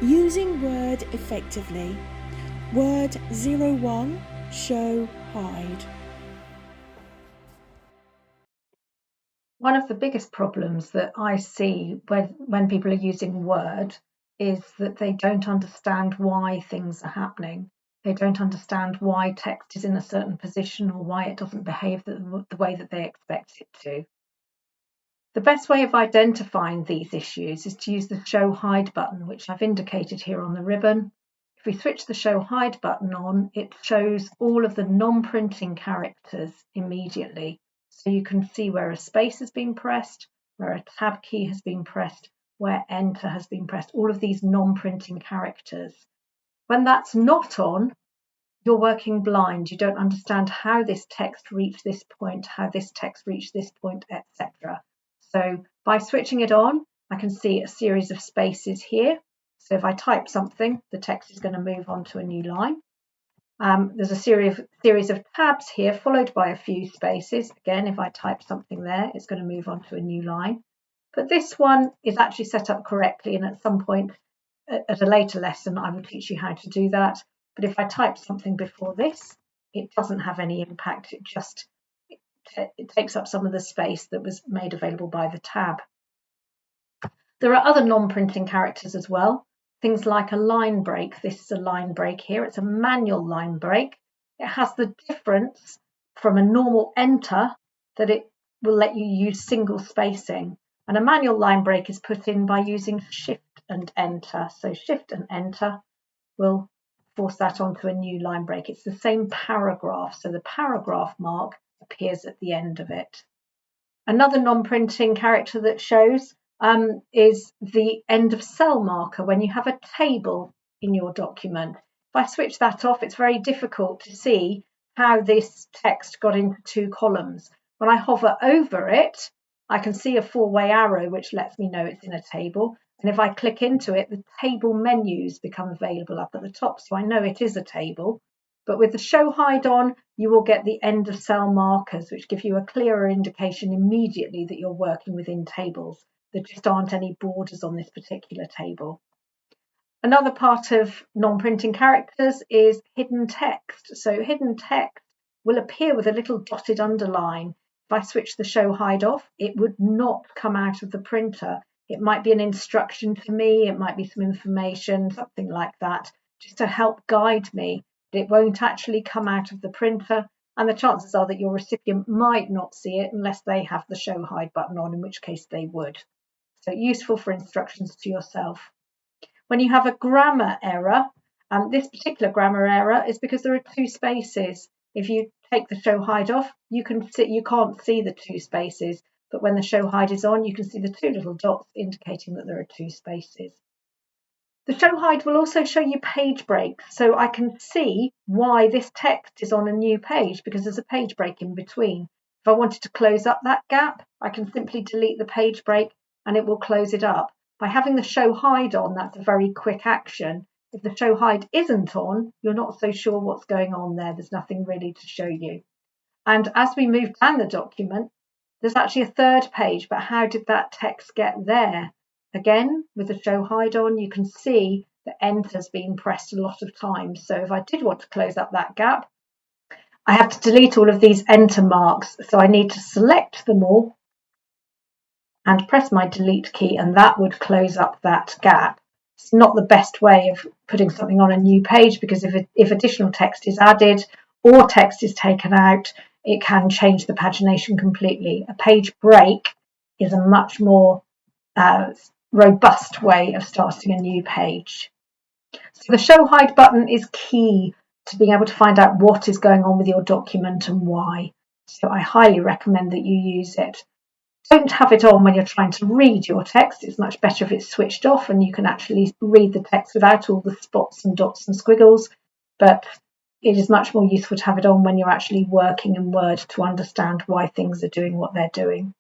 Using Word effectively. Word 01, show hide. One of the biggest problems that I see when people are using Word is that they don't understand why things are happening. They don't understand why text is in a certain position or why it doesn't behave the way that they expect it to. The best way of identifying these issues is to use the Show Hide button, which I've indicated here on the ribbon. If we switch the Show Hide button on, it shows all of the non-printing characters immediately. So you can see where a space has been pressed, where a tab key has been pressed, where Enter has been pressed, all of these non-printing characters. When that's not on, you're working blind. You don't understand how this text reached this point, how this text reached this point, etc. So by switching it on, I can see a series of spaces here. So if I type something, the text is going to move on to a new line. There's a series of tabs here, followed by a few spaces. Again, if I type something there, it's going to move on to a new line. But this one is actually set up correctly, and at some point at a later lesson, I will teach you how to do that. But if I type something before this, it doesn't have any impact. It takes up some of the space that was made available by the tab. There are other non-printing characters as well, things like a line break. This is a line break here. It's a manual line break. It has the difference from a normal enter that it will let you use single spacing. And a manual line break is put in by using Shift and Enter. So Shift and Enter will force that onto a new line break. It's the same paragraph, so the paragraph mark appears at the end of it. Another non-printing character that shows is the end of cell marker when you have a table in your document. If I switch that off, it's very difficult to see how this text got into two columns. When I hover over it, I can see a four-way arrow which lets me know it's in a table. And if I click into it, the table menus become available up at the top, so I know it is a table. But with the Show Hide on, you will get the end of cell markers, which give you a clearer indication immediately that you're working within tables. There just aren't any borders on this particular table. Another part of non-printing characters is hidden text. So hidden text will appear with a little dotted underline. If I switch the Show Hide off, it would not come out of the printer. It might be an instruction to me, it might be some information, something like that, just to help guide me. But it won't actually come out of the printer, and the chances are that your recipient might not see it unless they have the Show Hide button on, in which case they would. So useful for instructions to yourself. When you have a grammar error, this particular grammar error is because there are two spaces. If you take the Show Hide off, you can't see the two spaces. But when the Show Hide is on, you can see the two little dots indicating that there are two spaces. The Show Hide will also show you page breaks, so I can see why this text is on a new page because there's a page break in between. If I wanted to close up that gap, I can simply delete the page break and it will close it up. By having the Show Hide on, that's a very quick action. If the Show Hide isn't on, you're not so sure what's going on there. There's nothing really to show you. And as we move down the document, there's actually a third page, but how did that text get there? Again, with the Show Hide on, you can see that Enter's been pressed a lot of times. So if I did want to close up that gap, I have to delete all of these Enter marks. So I need to select them all and press my Delete key, and that would close up that gap. It's not the best way of putting something on a new page because if additional text is added or text is taken out, it can change the pagination completely. A page break is a much more robust way of starting a new page. So the Show Hide button is key to being able to find out what is going on with your document and why. So I highly recommend that you use it. Don't have it on when you're trying to read your text. It's much better if it's switched off and you can actually read the text without all the spots and dots and squiggles. But it is much more useful to have it on when you're actually working in Word to understand why things are doing what they're doing.